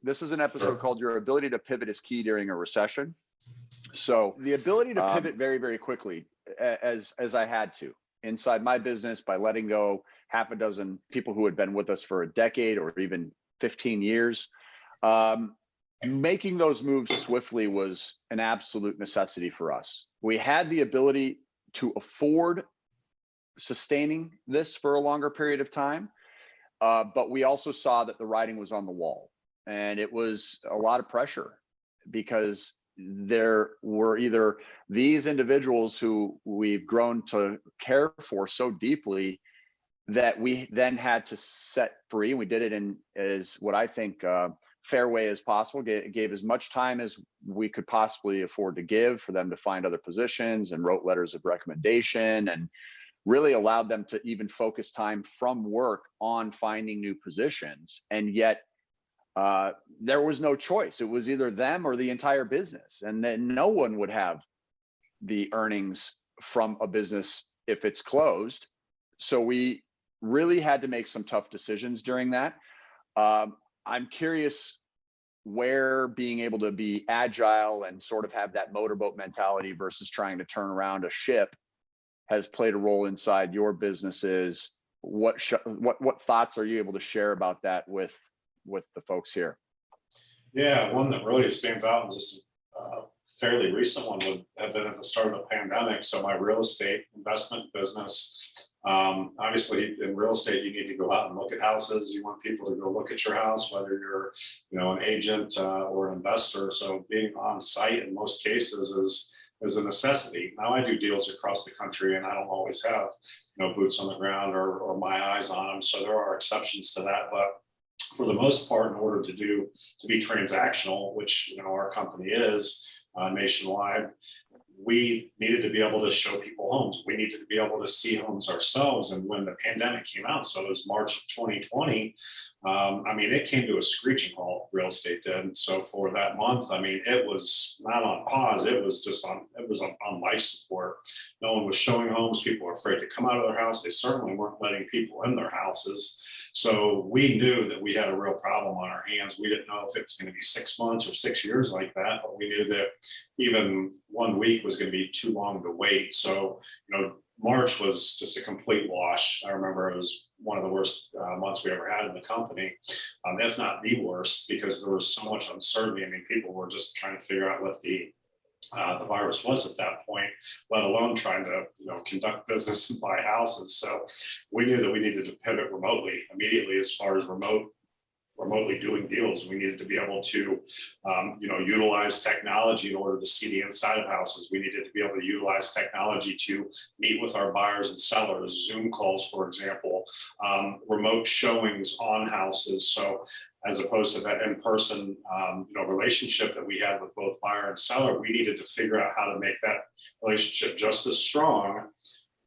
This is an episode called Your Ability to Pivot is Key During a Recession. So the ability to pivot very, very quickly, as I had to inside my business by letting go half a dozen people who had been with us for a decade or even 15 years. Making those moves swiftly was an absolute necessity for us. We had the ability to afford sustaining this for a longer period of time, but we also saw that the writing was on the wall, and it was a lot of pressure because there were either these individuals who we've grown to care for so deeply that we then had to set free, and we did it in as what I think fair way as possible. Gave as much time as we could possibly afford to give for them to find other positions, and wrote letters of recommendation, and really allowed them to even focus time from work on finding new positions. And yet there was no choice. It was either them or the entire business, and then no one would have the earnings from a business if it's closed. So we really had to make some tough decisions during that. I'm curious where being able to be agile and sort of have that motorboat mentality versus trying to turn around a ship has played a role inside your businesses. What thoughts are you able to share about that with the folks here? Yeah, one that really stands out, and just a fairly recent one, would have been at the start of the pandemic. So my real estate investment business, obviously in real estate, you need to go out and look at houses. You want people to go look at your house, whether you're, an agent or an investor. So being on site in most cases is a necessity. Now I do deals across the country, and I don't always have, boots on the ground or my eyes on them. So there are exceptions to that, but for the most part, in order to be transactional, which our company is nationwide, we needed to be able to show people homes. We needed to be able to see homes ourselves. And when the pandemic came out, so it was March of 2020, it came to a screeching halt, real estate did. So for that month, it was not on pause. It was just on life support. No one was showing homes. People were afraid to come out of their house. They certainly weren't letting people in their houses. So we knew that we had a real problem on our hands. We didn't know if it was going to be 6 months or 6 years like that, but we knew that even 1 week was going to be too long to wait. So, March was just a complete wash. I remember it was one of the worst months we ever had in the company, if not the worst, because there was so much uncertainty. People were just trying to figure out what the virus was at that point, let alone trying to conduct business and buy houses. So we knew that we needed to pivot remotely immediately. As far as remotely doing deals, we needed to be able to utilize technology in order to see the inside of houses. We needed to be able to utilize technology to meet with our buyers and sellers, Zoom calls, for example, remote showings on houses. So as opposed to that in-person, relationship that we had with both buyer and seller, we needed to figure out how to make that relationship just as strong,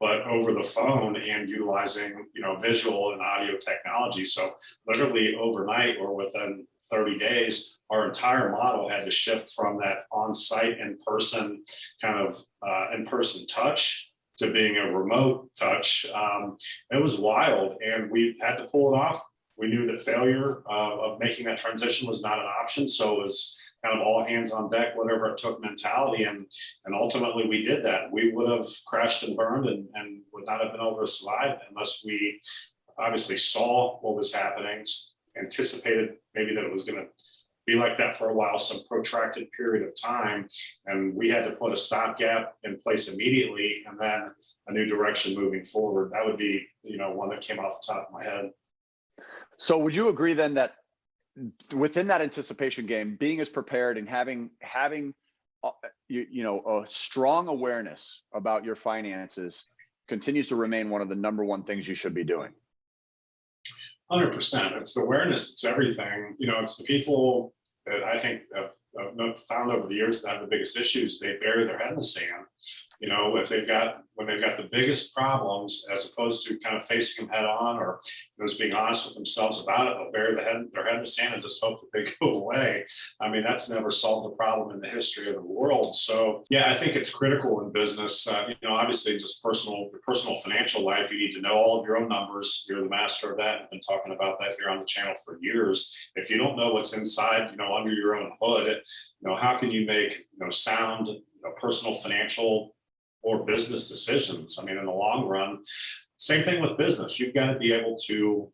but over the phone and utilizing, visual and audio technology. So literally overnight or within 30 days, our entire model had to shift from that on-site in-person in-person touch to being a remote touch. It was wild, and we had to pull it off. We knew that failure of making that transition was not an option. So it was kind of all hands on deck, whatever it took mentality. And ultimately we did that. We would have crashed and burned and would not have been able to survive unless we obviously saw what was happening, anticipated maybe that it was going to be like that for a while, some protracted period of time. And we had to put a stopgap in place immediately, and then a new direction moving forward. That would be, one that came off the top of my head. So would you agree then that within that anticipation game, being as prepared and having a strong awareness about your finances continues to remain one of the number one things you should be doing? 100%. It's the awareness. It's everything. It's the people that I think have found over the years that have the biggest issues. They bury their head in the sand. when they've got the biggest problems, as opposed to kind of facing them head on, or just being honest with themselves about it, they'll bury their head in the sand and just hope that they go away. I mean, that's never solved a problem in the history of the world. So yeah, I think it's critical in business. Obviously just personal financial life, you need to know all of your own numbers. You're the master of that. I've been talking about that here on the channel for years. If you don't know what's inside, under your own hood, how can you make, sound, personal, financial, or business decisions? I mean, in the long run, same thing with business. You've got to be able to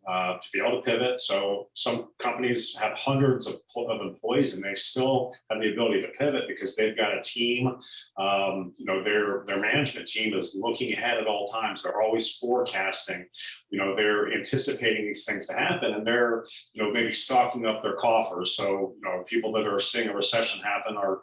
pivot. So some companies have hundreds of employees, and they still have the ability to pivot because they've got a team. Their management team is looking ahead at all times. They're always forecasting. They're anticipating these things to happen, and they're maybe stocking up their coffers. So people that are seeing a recession happen are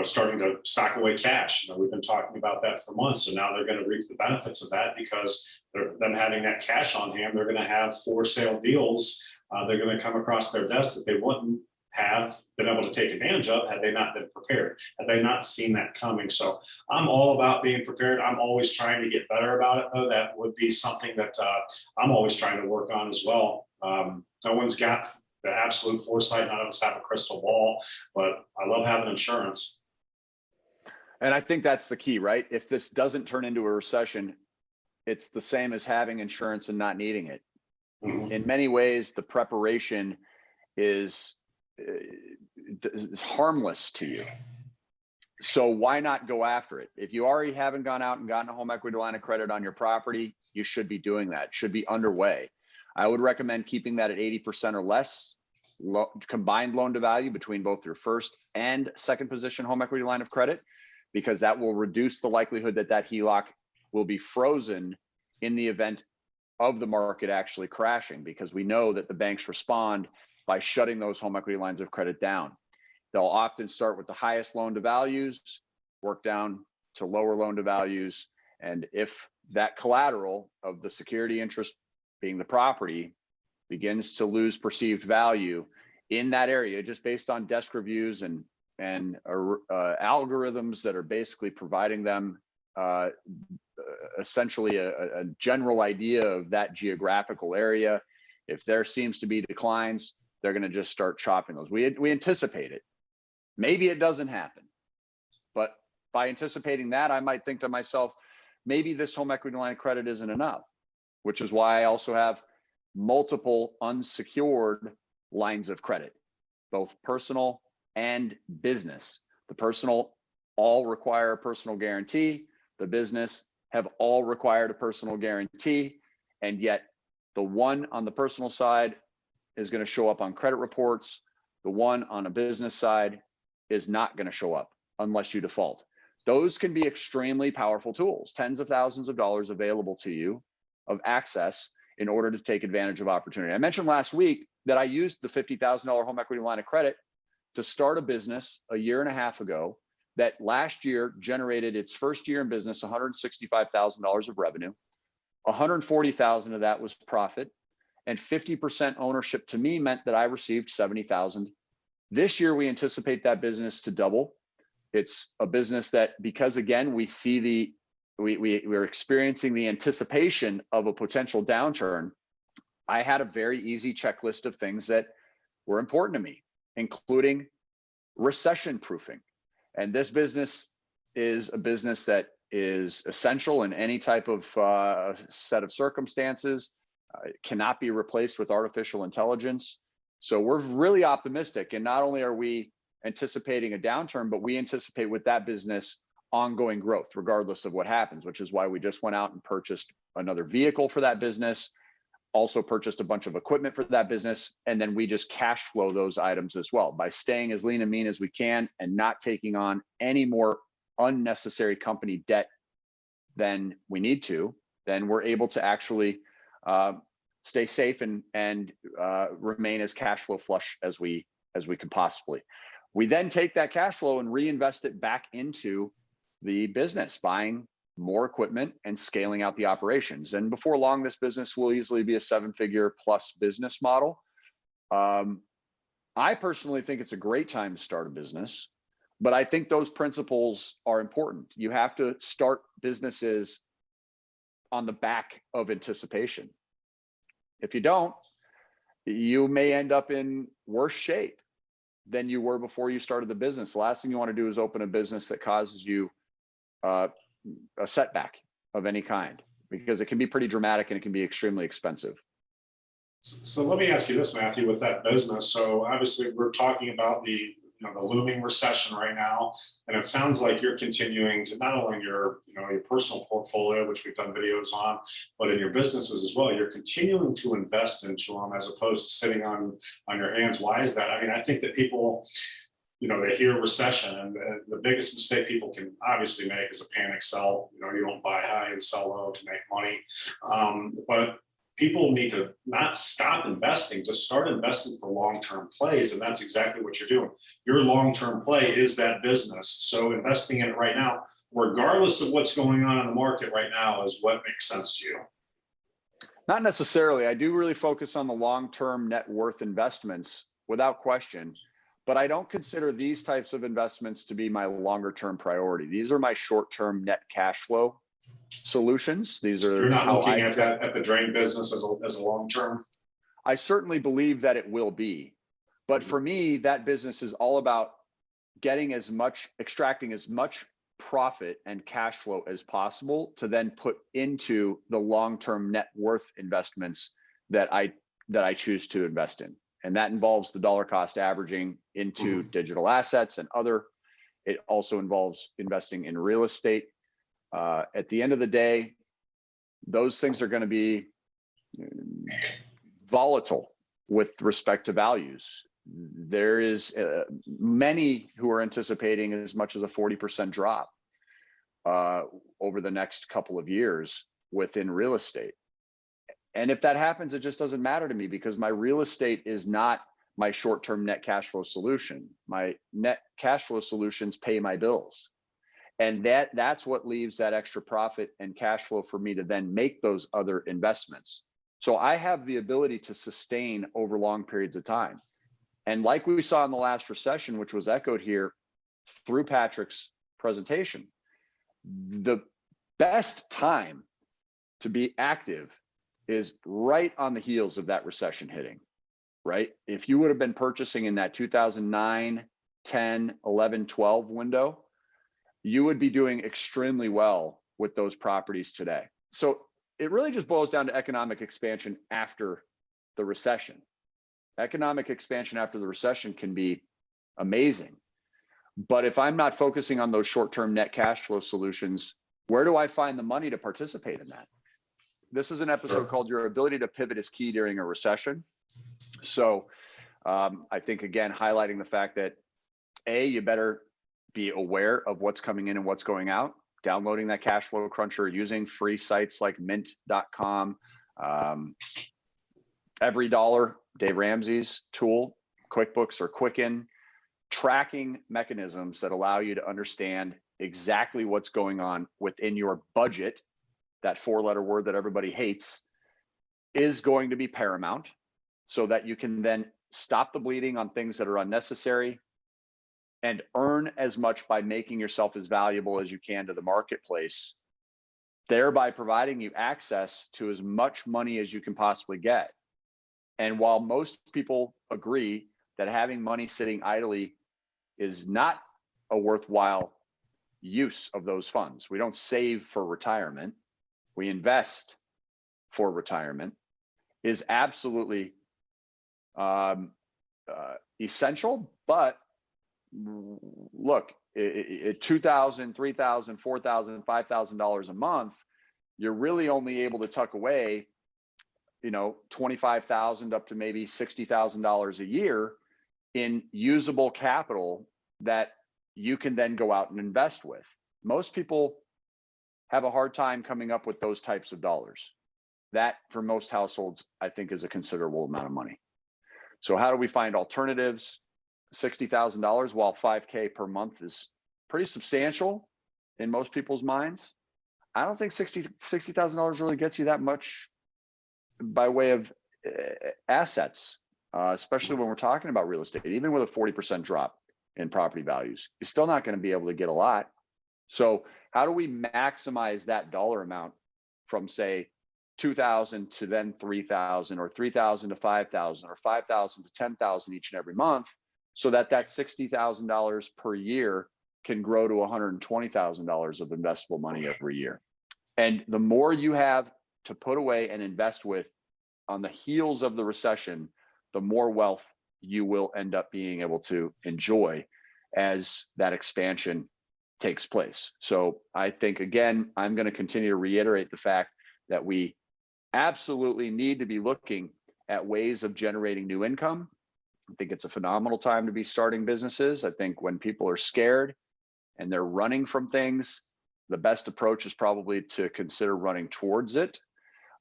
starting to stock away cash. We've been talking about that for months, so now they're going to reap the benefits of that because them having that cash on hand, they're going to have for sale deals. They're going to come across their desk that they wouldn't have been able to take advantage of had they not been prepared, had they not seen that coming. So I'm all about being prepared. I'm always trying to get better about it, though. That would be something that I'm always trying to work on as well. No one's got the absolute foresight. None of us have a crystal ball, but I love having insurance. And I think that's the key, right? If this doesn't turn into a recession, it's the same as having insurance and not needing it. Mm-hmm. In many ways, the preparation is harmless to you. So why not go after it? If you already haven't gone out and gotten a home equity line of credit on your property, you should be doing that. It should be underway. I would recommend keeping that at 80% or less combined loan to value between both your first and second position home equity line of credit, because that will reduce the likelihood that HELOC will be frozen in the event of the market actually crashing, because we know that the banks respond by shutting those home equity lines of credit down. They'll often start with the highest loan to values, work down to lower loan to values. And if that collateral of the security interest being the property begins to lose perceived value in that area, just based on desk reviews and algorithms that are basically providing them essentially a general idea of that geographical area. If there seems to be declines, they're going to just start chopping those. We anticipate it. Maybe it doesn't happen, but by anticipating that, I might think to myself, maybe this home equity line of credit isn't enough, which is why I also have multiple unsecured lines of credit, both personal and business. The personal all require a personal guarantee. The business have all required a personal guarantee. And yet the one on the personal side is going to show up on credit reports. The one on a business side is not going to show up unless you default. Those can be extremely powerful tools, tens of thousands of dollars available to you of access in order to take advantage of opportunity. I mentioned last week that I used the $50,000 home equity line of credit to start a business a year and a half ago that last year generated its first year in business $165,000 of revenue. $140,000 of that was profit, and 50% ownership to me meant that I received $70,000. This year we anticipate that business to double. It's a business that, because again, we see we're experiencing the anticipation of a potential downturn. I had a very easy checklist of things that were important to me, including recession proofing. And this business is a business that is essential in any type of set of circumstances. It cannot be replaced with artificial intelligence. So we're really optimistic. And not only are we anticipating a downturn, but we anticipate with that business ongoing growth, regardless of what happens, which is why we just went out and purchased another vehicle for that business, also purchased a bunch of equipment for that business. And then we just cash flow those items as well by staying as lean and mean as we can and not taking on any more unnecessary company debt than we need to. Then we're able to actually stay safe and remain as cash flow flush as we can possibly. We then take that cash flow and reinvest it back into the business, buying more equipment and scaling out the operations. And before long, this business will easily be a 7-figure plus business model. I personally think it's a great time to start a business. But I think those principles are important. You have to start businesses on the back of anticipation. If you don't, you may end up in worse shape than you were before you started the business. The last thing you want to do is open a business that causes you a setback of any kind, because it can be pretty dramatic and it can be extremely expensive. So let me ask you this, Matthew, with that business. So obviously we're talking about the looming recession right now, and it sounds like you're continuing to not only your personal portfolio, which we've done videos on, but in your businesses as well. You're continuing to invest into them as opposed to sitting on your hands. Why is that? I mean, I think that people, they hear recession, and the biggest mistake people can obviously make is a panic sell. You don't buy high and sell low to make money, but people need to not stop investing, just start investing for long-term plays. And that's exactly what you're doing. Your long-term play is that business. So investing in it right now, regardless of what's going on in the market right now, is what makes sense to you. Not necessarily. I do really focus on the long-term net worth investments without question, but I don't consider these types of investments to be my longer-term priority. These are my short-term net cash flow solutions. These are. You're not looking at the drain business as a long term. I certainly believe that it will be, but for me, that business is all about extracting as much profit and cash flow as possible to then put into the long-term net worth investments that I choose to invest in, and that involves the dollar cost averaging into digital assets and other. It also involves investing in real estate. At the end of the day, those things are going to be volatile with respect to values. There is many who are anticipating as much as a 40% drop over the next couple of years within real estate. And if that happens, it just doesn't matter to me, because my real estate is not my short-term net cash flow solution. My net cash flow solutions pay my bills. And that's what leaves that extra profit and cash flow for me to then make those other investments. So I have the ability to sustain over long periods of time. And like we saw in the last recession, which was echoed here through Patrick's presentation, the best time to be active is right on the heels of that recession hitting, right? If you would have been purchasing in that 2009, 10, 11, 12 window, you would be doing extremely well with those properties today. So it really just boils down to economic expansion after the recession. Economic expansion after the recession can be amazing. But if I'm not focusing on those short-term net cash flow solutions, where do I find the money to participate in that? This is an episode called Your Ability to Pivot is Key During a Recession. So I think, again, highlighting the fact that, you better be aware of what's coming in and what's going out, downloading that cash flow cruncher, using free sites like mint.com, Every Dollar, Dave Ramsey's tool, QuickBooks or Quicken, tracking mechanisms that allow you to understand exactly what's going on within your budget. That four-letter word that everybody hates is going to be paramount, so that you can then stop the bleeding on things that are unnecessary and earn as much by making yourself as valuable as you can to the marketplace, thereby providing you access to as much money as you can possibly get. And while most people agree that having money sitting idly is not a worthwhile use of those funds, we don't save for retirement, we invest for retirement, is absolutely essential. But look, at $2,000, $3,000, $4,000, $5,000 a month, you're really only able to tuck away, $25,000 up to maybe $60,000 a year in usable capital that you can then go out and invest with. Most people have a hard time coming up with those types of dollars. That, for most households, I think, is a considerable amount of money. So how do we find alternatives? $60,000, while $5K per month is pretty substantial in most people's minds, I don't think $60,000 really gets you that much by way of assets, especially when we're talking about real estate. Even with a 40% drop in property values. You're still not going to be able to get a lot. So how do we maximize that dollar amount from, say, 2,000 to then 3,000, or 3,000 to 5,000, or 5,000 to 10,000 each and every month, so that that $60,000 per year can grow to $120,000 of investable money every year? And the more you have to put away and invest with on the heels of the recession, the more wealth you will end up being able to enjoy as that expansion takes place. So I think, again, I'm going to continue to reiterate the fact that we absolutely need to be looking at ways of generating new income. I think it's a phenomenal time to be starting businesses. I think when people are scared and they're running from things, the best approach is probably to consider running towards it.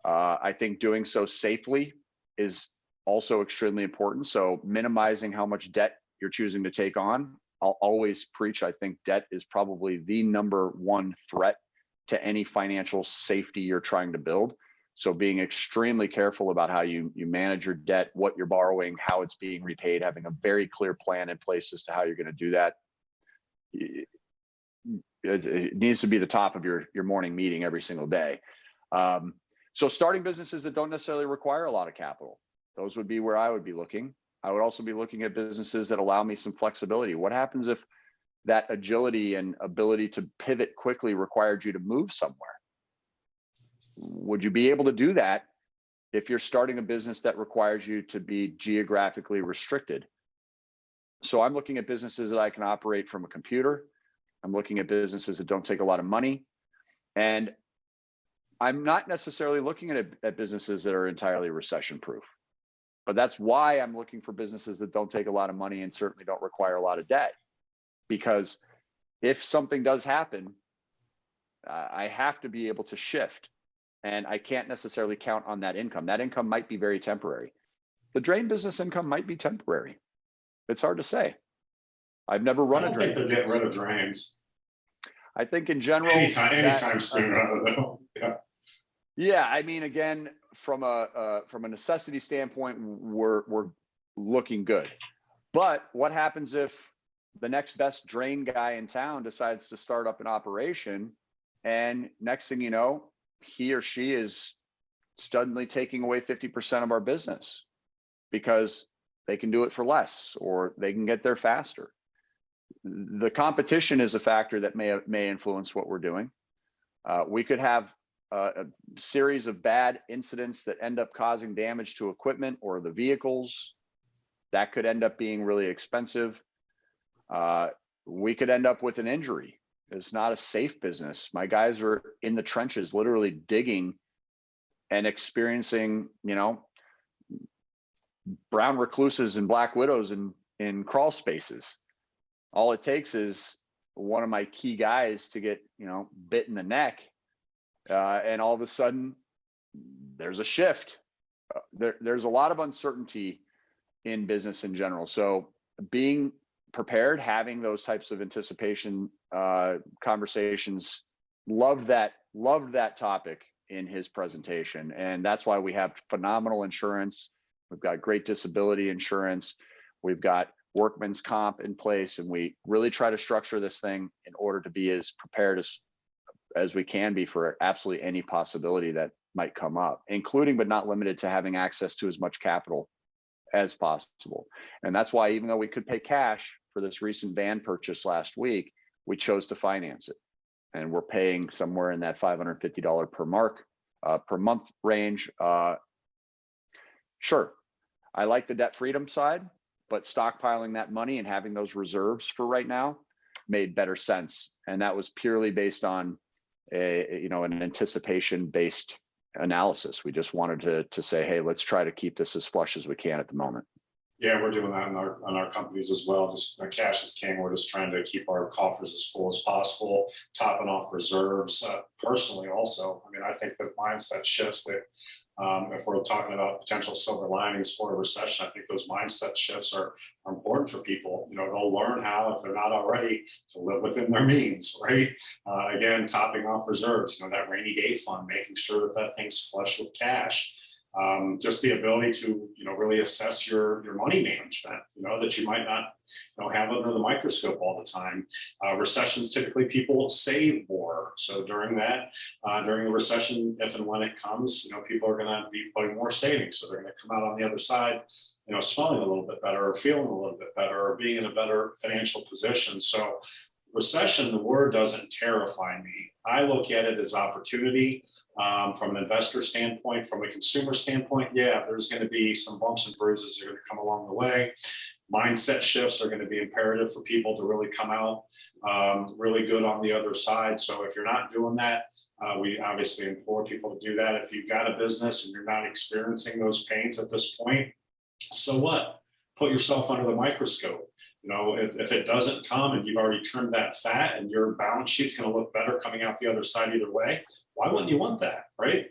I think doing so safely is also extremely important. So minimizing how much debt you're choosing to take on. I'll always preach, I think debt is probably the number one threat to any financial safety you're trying to build. So being extremely careful about how you manage your debt, what you're borrowing, how it's being repaid, having a very clear plan in place as to how you're going to do that. It needs to be the top of your morning meeting every single day. So starting businesses that don't necessarily require a lot of capital, those would be where I would be looking. I would also be looking at businesses that allow me some flexibility. What happens if that agility and ability to pivot quickly required you to move somewhere? Would you be able to do that if you're starting a business that requires you to be geographically restricted? So I'm looking at businesses that I can operate from a computer. I'm looking at businesses that don't take a lot of money. And I'm not necessarily looking at businesses that are entirely recession proof. But that's why I'm looking for businesses that don't take a lot of money and certainly don't require a lot of debt. Because if something does happen, I have to be able to shift. And I can't necessarily count on that income. That income might be very temporary. The drain business income might be temporary. It's hard to say. I've never run a drain. I don't think they're getting rid of drains. I think in general, anytime soon. I don't know. Yeah. Yeah, I mean, again, from a necessity standpoint, we're looking good. But what happens if the next best drain guy in town decides to start up an operation, and next thing you know, he or she is suddenly taking away 50% of our business because they can do it for less or they can get there faster? The competition is a factor that may influence what we're doing. We could have a series of bad incidents that end up causing damage to equipment or the vehicles. That could end up being really expensive. We could end up with an injury. It's not a safe business. My guys are in the trenches, literally digging and experiencing, brown recluses and black widows in crawl spaces. All it takes is one of my key guys to get, bit in the neck. And all of a sudden there's a shift. There's a lot of uncertainty in business in general. So being prepared, having those types of anticipation conversations, loved that topic in his presentation. And that's why we have phenomenal insurance. We've got great disability insurance. We've got workman's comp in place. And we really try to structure this thing in order to be as prepared as we can be for absolutely any possibility that might come up, including but not limited to having access to as much capital as possible. And that's why, even though we could pay cash for this recent van purchase last week, we chose to finance it. And we're paying somewhere in that $550 per month range. Sure, I like the debt freedom side, but stockpiling that money and having those reserves for right now made better sense. And that was purely based on an anticipation based analysis. We just wanted to say, hey, let's try to keep this as flush as we can at the moment. Yeah, we're doing that on our companies as well. Just cash is king. We're just trying to keep our coffers as full as possible, topping off reserves. Personally, also, I think the mindset shifts that if we're talking about potential silver linings for a recession, I think those mindset shifts are important for people. They'll learn how, if they're not already, to live within their means, right? Again, topping off reserves, that rainy day fund, making sure that thing's flush with cash. Just the ability to, really assess your money management, that you might not, have under the microscope all the time. Recessions, typically people save more. So during the recession, if and when it comes, people are going to be putting more savings. So they're going to come out on the other side, smelling a little bit better or feeling a little bit better or being in a better financial position. So recession, the word doesn't terrify me. I look at it as opportunity. From an investor standpoint, from a consumer standpoint, yeah, there's going to be some bumps and bruises that are going to come along the way. Mindset shifts are going to be imperative for people to really come out really good on the other side. So if you're not doing that, we obviously implore people to do that. If you've got a business and you're not experiencing those pains at this point, so what? Put yourself under the microscope. If it doesn't come and you've already trimmed that fat and your balance sheet's going to look better coming out the other side either way, why wouldn't you want that, right?